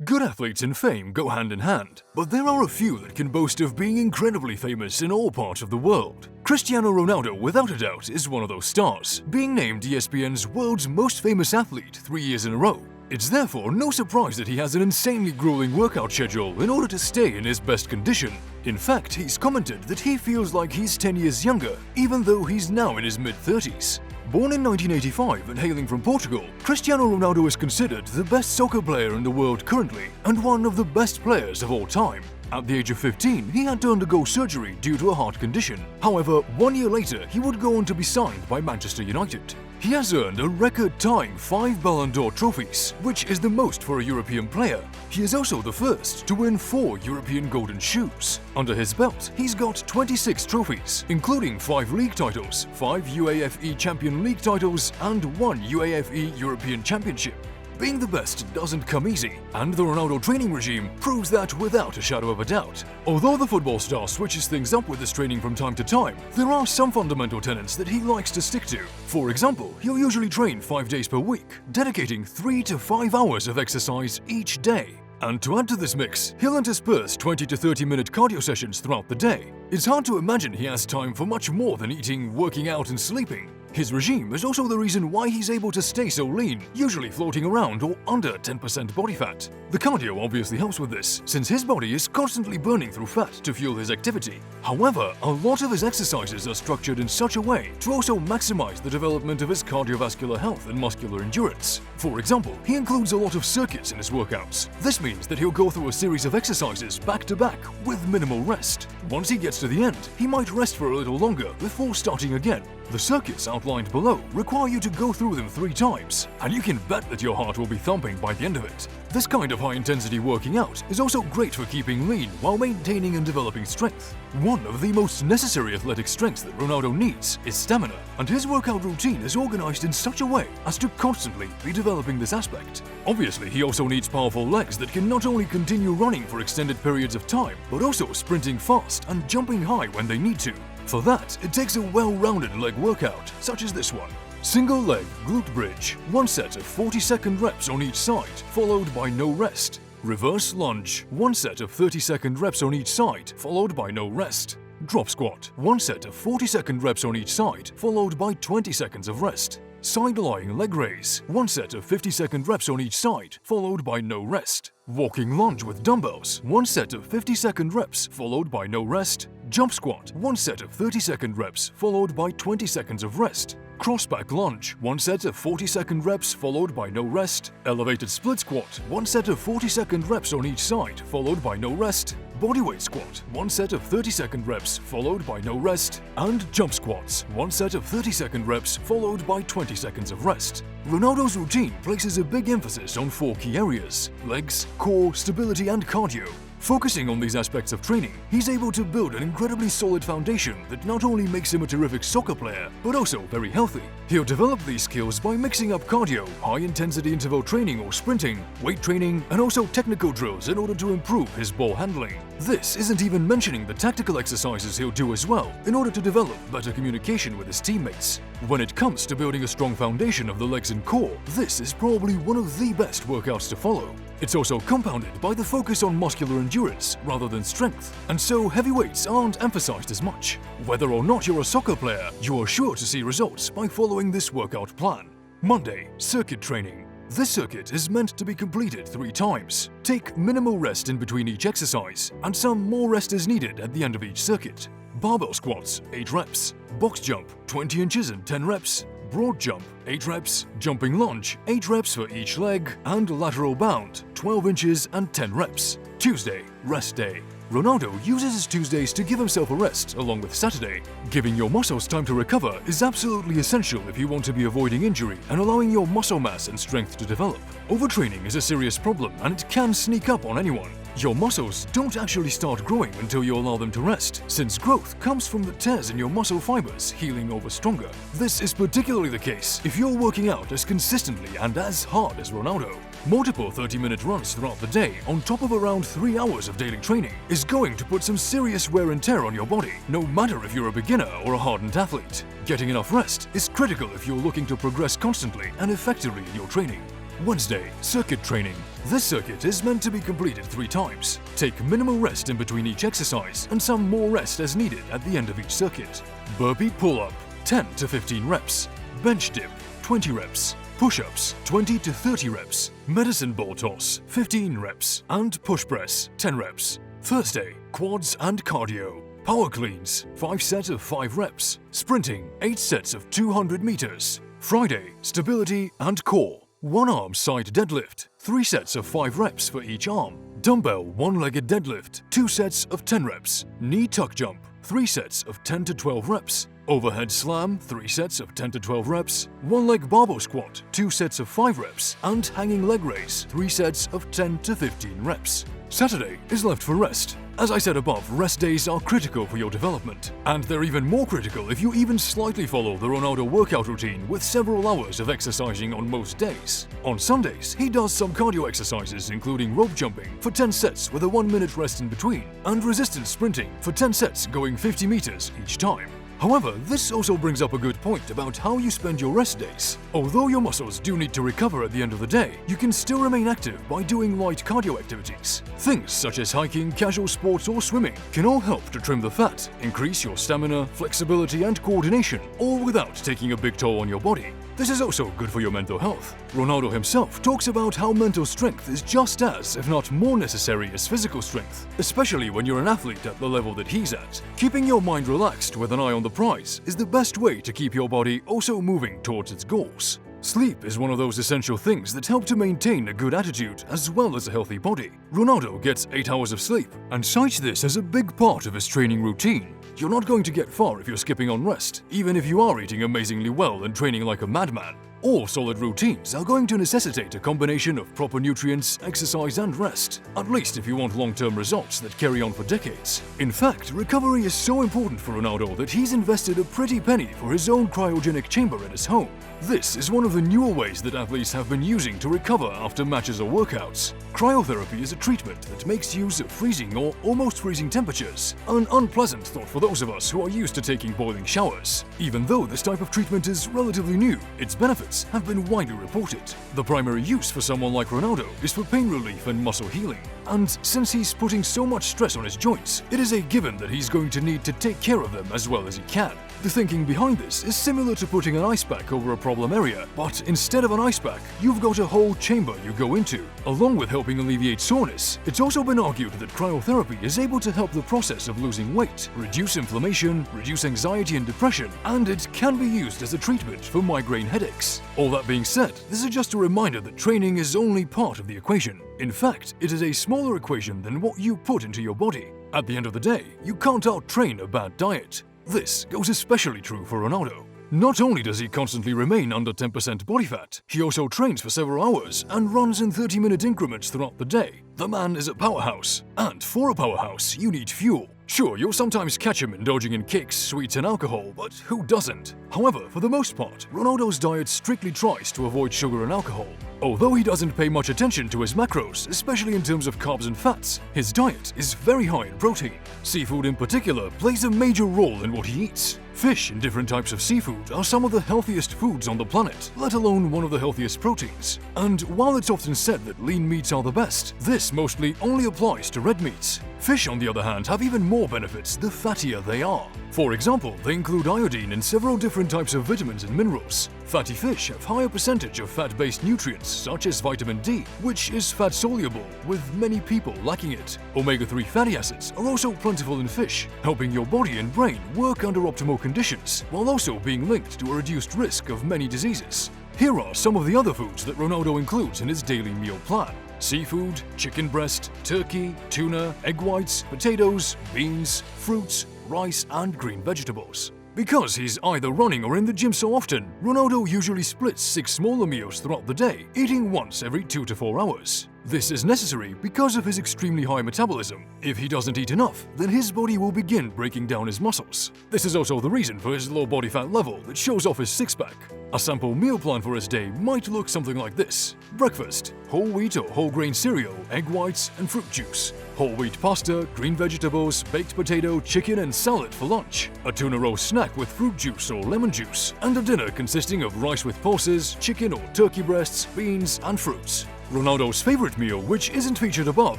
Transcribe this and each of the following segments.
Good athletes and fame go hand in hand, but there are a few that can boast of being incredibly famous in all parts of the world. Cristiano Ronaldo, without a doubt, is one of those stars, being named ESPN's world's most famous athlete 3 years in a row. It's therefore no surprise that he has an insanely grueling workout schedule in order to stay in his best condition. In fact, he's commented that he feels like he's 10 years younger, even though he's now in his mid-30s. Born in 1985 and hailing from Portugal, Cristiano Ronaldo is considered the best soccer player in the world currently and one of the best players of all time. At the age of 15, he had to undergo surgery due to a heart condition. However, 1 year later, he would go on to be signed by Manchester United. He has earned a record-tying 5 Ballon d'Or trophies, which is the most for a European player. He is also the first to win 4 European Golden Shoes. Under his belt, he's got 26 trophies, including 5 league titles, 5 UEFA Champions League titles, and 1 UEFA European Championship. Being the best doesn't come easy, and the Ronaldo training regime proves that without a shadow of a doubt. Although the football star switches things up with his training from time to time, there are some fundamental tenets that he likes to stick to. For example, he'll usually train 5 days per week, dedicating 3 to 5 hours of exercise each day. And to add to this mix, he'll intersperse 20 to 30-minute cardio sessions throughout the day. It's hard to imagine he has time for much more than eating, working out and sleeping. His regime is also the reason why he's able to stay so lean, usually floating around or under 10% body fat. The cardio obviously helps with this, since his body is constantly burning through fat to fuel his activity. However, a lot of his exercises are structured in such a way to also maximize the development of his cardiovascular health and muscular endurance. For example, he includes a lot of circuits in his workouts. This means that he'll go through a series of exercises back to back with minimal rest. Once he gets to the end, he might rest for a little longer before starting again. The circuits outlined below require you to go through them 3 times, and you can bet that your heart will be thumping by the end of it. This kind of high-intensity working out is also great for keeping lean while maintaining and developing strength. One of the most necessary athletic strengths that Ronaldo needs is stamina, and his workout routine is organized in such a way as to constantly be developing this aspect. Obviously, he also needs powerful legs that can not only continue running for extended periods of time, but also sprinting fast and jumping high when they need to. For that, it takes a well-rounded leg workout, such as this one. Single leg glute bridge, 1 set of 40-second reps on each side, followed by no rest. Reverse lunge, 1 set of 30-second reps on each side, followed by no rest. Drop squat, 1 set of 40-second reps on each side, followed by 20 seconds of rest. Side lying leg raise, 1 set of 50-second reps on each side, followed by no rest. Walking lunge with dumbbells, 1 set of 50-second reps, followed by no rest. Jump squat, 1 set of 30-second reps, followed by 20 seconds of rest. Cross back lunge, 1 set of 40-second reps, followed by no rest. Elevated split squat, 1 set of 40-second reps on each side, followed by no rest. Bodyweight squat, 1 set of 30-second reps, followed by no rest. And jump squats, 1 set of 30-second reps, followed by 20 seconds of rest. Ronaldo's routine places a big emphasis on 4 key areas: legs, core, stability, and cardio. Focusing on these aspects of training, he's able to build an incredibly solid foundation that not only makes him a terrific soccer player, but also very healthy. He'll develop these skills by mixing up cardio, high-intensity interval training or sprinting, weight training, and also technical drills in order to improve his ball handling. This isn't even mentioning the tactical exercises he'll do as well in order to develop better communication with his teammates. When it comes to building a strong foundation of the legs and core, this is probably one of the best workouts to follow. It's also compounded by the focus on muscular endurance rather than strength, and so heavy weights aren't emphasized as much. Whether or not you're a soccer player, you are sure to see results by following this workout plan. Monday, circuit training. This circuit is meant to be completed 3 times. Take minimal rest in between each exercise, and some more rest is needed at the end of each circuit. Barbell squats, 8 reps. Box jump, 20 inches and 10 reps. Broad jump, 8 reps, jumping lunge, 8 reps for each leg, and lateral bound, 12 inches and 10 reps. Tuesday, rest day. Ronaldo uses his Tuesdays to give himself a rest along with Saturday. Giving your muscles time to recover is absolutely essential if you want to be avoiding injury and allowing your muscle mass and strength to develop. Overtraining is a serious problem and it can sneak up on anyone. Your muscles don't actually start growing until you allow them to rest, since growth comes from the tears in your muscle fibers healing over stronger. This is particularly the case if you're working out as consistently and as hard as Ronaldo. Multiple 30-minute runs throughout the day on top of around 3 hours of daily training is going to put some serious wear and tear on your body, no matter if you're a beginner or a hardened athlete. Getting enough rest is critical if you're looking to progress constantly and effectively in your training. Wednesday, circuit training. This circuit is meant to be completed 3 times. Take minimal rest in between each exercise and some more rest as needed at the end of each circuit. Burpee pull-up, 10 to 15 reps. Bench dip, 20 reps. Push-ups, 20 to 30 reps. Medicine ball toss, 15 reps. And push press, 10 reps. Thursday, quads and cardio. Power cleans, 5 sets of 5 reps. Sprinting, 8 sets of 200 meters. Friday, stability and core. 1 arm side deadlift, 3 sets of 5 reps for each arm. Dumbbell one-legged deadlift, 2 sets of 10 reps. Knee tuck jump, 3 sets of 10 to 12 reps. Overhead slam, 3 sets of 10 to 12 reps. 1-leg barbell squat, 2 sets of 5 reps. And hanging leg raise, 3 sets of 10 to 15 reps. Saturday is left for rest. As I said above, rest days are critical for your development, and they're even more critical if you even slightly follow the Ronaldo workout routine with several hours of exercising on most days. On Sundays, he does some cardio exercises including rope jumping for 10 sets with a 1-minute rest in between, and resistance sprinting for 10 sets going 50 meters each time. However, this also brings up a good point about how you spend your rest days. Although your muscles do need to recover at the end of the day, you can still remain active by doing light cardio activities. Things such as hiking, casual sports or swimming can all help to trim the fat, increase your stamina, flexibility and coordination, all without taking a big toll on your body. This is also good for your mental health. Ronaldo himself talks about how mental strength is just as, if not more necessary as physical strength, especially when you're an athlete at the level that he's at. Keeping your mind relaxed with an eye on the prize is the best way to keep your body also moving towards its goals. Sleep is one of those essential things that help to maintain a good attitude as well as a healthy body. Ronaldo gets 8 hours of sleep and cites this as a big part of his training routine. You're not going to get far if you're skipping on rest, even if you are eating amazingly well and training like a madman. All solid routines are going to necessitate a combination of proper nutrients, exercise and rest, at least if you want long-term results that carry on for decades. In fact, recovery is so important for Ronaldo that he's invested a pretty penny for his own cryogenic chamber at his home. This is one of the newer ways that athletes have been using to recover after matches or workouts. Cryotherapy is a treatment that makes use of freezing or almost freezing temperatures, an unpleasant thought for those of us who are used to taking boiling showers. Even though this type of treatment is relatively new, its benefits have been widely reported. The primary use for someone like Ronaldo is for pain relief and muscle healing. And since he's putting so much stress on his joints, it is a given that he's going to need to take care of them as well as he can. The thinking behind this is similar to putting an ice pack over a problem area, but instead of an ice pack, you've got a whole chamber you go into. Along with helping alleviate soreness, it's also been argued that cryotherapy is able to help the process of losing weight, reduce inflammation, reduce anxiety and depression, and it can be used as a treatment for migraine headaches. All that being said, this is just a reminder that training is only part of the equation. In fact, it is a smaller equation than what you put into your body. At the end of the day, you can't out-train a bad diet. This goes especially true for Ronaldo. Not only does he constantly remain under 10% body fat, he also trains for several hours and runs in 30-minute increments throughout the day. The man is a powerhouse, and for a powerhouse, you need fuel. Sure, you'll sometimes catch him indulging in cakes, sweets and alcohol, but who doesn't? However, for the most part, Ronaldo's diet strictly tries to avoid sugar and alcohol. Although he doesn't pay much attention to his macros, especially in terms of carbs and fats, his diet is very high in protein. Seafood in particular plays a major role in what he eats. Fish and different types of seafood are some of the healthiest foods on the planet, let alone one of the healthiest proteins. And while it's often said that lean meats are the best, this mostly only applies to red meats. Fish, on the other hand, have even more benefits the fattier they are. For example, they include iodine and several different types of vitamins and minerals. Fatty fish have higher percentage of fat-based nutrients such as vitamin D, which is fat-soluble, with many people lacking it. Omega-3 fatty acids are also plentiful in fish, helping your body and brain work under optimal conditions, while also being linked to a reduced risk of many diseases. Here are some of the other foods that Ronaldo includes in his daily meal plan. Seafood, chicken breast, turkey, tuna, egg whites, potatoes, beans, fruits, rice and green vegetables. Because he's either running or in the gym so often, Ronaldo usually splits 6 smaller meals throughout the day, eating once every 2 to 4 hours. This is necessary because of his extremely high metabolism. If he doesn't eat enough, then his body will begin breaking down his muscles. This is also the reason for his low body fat level that shows off his six-pack. A sample meal plan for his day might look something like this. Breakfast: whole wheat or whole grain cereal, egg whites and fruit juice. whole wheat pasta, green vegetables, baked potato, chicken and salad for lunch, a tuna roll snack with fruit juice or lemon juice, and a dinner consisting of rice with pulses, chicken or turkey breasts, beans and fruits. Ronaldo's favorite meal, which isn't featured above,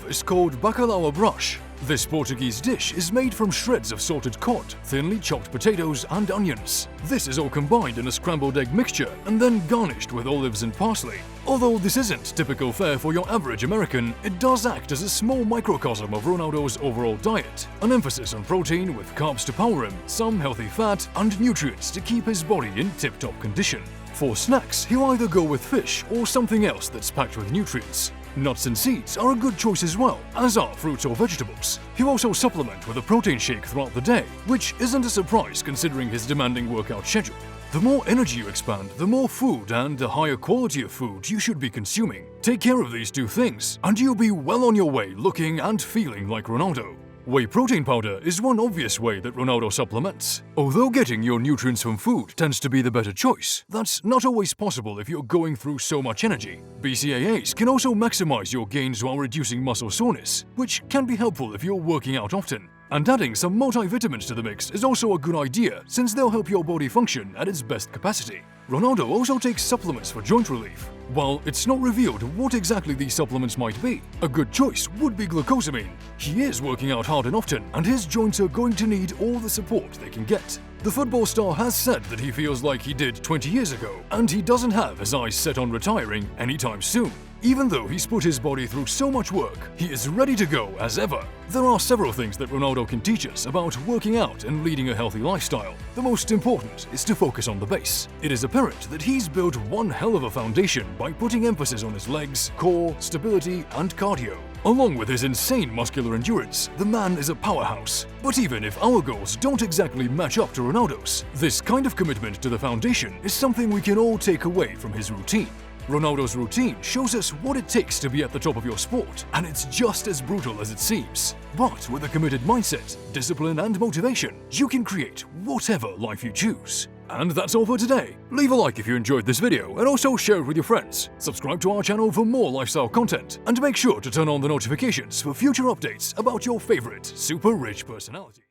is called bacalhau brush. This Portuguese dish is made from shreds of salted cod, thinly chopped potatoes and onions. This is all combined in a scrambled egg mixture and then garnished with olives and parsley. Although this isn't typical fare for your average American, it does act as a small microcosm of Ronaldo's overall diet, an emphasis on protein with carbs to power him, some healthy fat and nutrients to keep his body in tip-top condition. For snacks, he'll either go with fish or something else that's packed with nutrients. Nuts and seeds are a good choice as well, as are fruits or vegetables. He'll also supplement with a protein shake throughout the day, which isn't a surprise considering his demanding workout schedule. The more energy you expand, the more food and the higher quality of food you should be consuming. Take care of these two things, and you'll be well on your way looking and feeling like Ronaldo. Whey protein powder is one obvious way that Ronaldo supplements. Although getting your nutrients from food tends to be the better choice, that's not always possible if you're going through so much energy. BCAAs can also maximize your gains while reducing muscle soreness, which can be helpful if you're working out often. And adding some multivitamins to the mix is also a good idea since they'll help your body function at its best capacity. Ronaldo also takes supplements for joint relief. While it's not revealed what exactly these supplements might be, a good choice would be glucosamine. He is working out hard and often, and his joints are going to need all the support they can get. The football star has said that he feels like he did 20 years ago, and he doesn't have his eyes set on retiring anytime soon. Even though he's put his body through so much work, he is ready to go as ever. There are several things that Ronaldo can teach us about working out and leading a healthy lifestyle. The most important is to focus on the base. It is apparent that he's built one hell of a foundation by putting emphasis on his legs, core, stability, and cardio. Along with his insane muscular endurance, the man is a powerhouse. But even if our goals don't exactly match up to Ronaldo's, this kind of commitment to the foundation is something we can all take away from his routine. Ronaldo's routine shows us what it takes to be at the top of your sport, and it's just as brutal as it seems. But with a committed mindset, discipline, and motivation, you can create whatever life you choose. And that's all for today. Leave a like if you enjoyed this video and also share it with your friends. Subscribe to our channel for more lifestyle content, and make sure to turn on the notifications for future updates about your favorite super rich personality.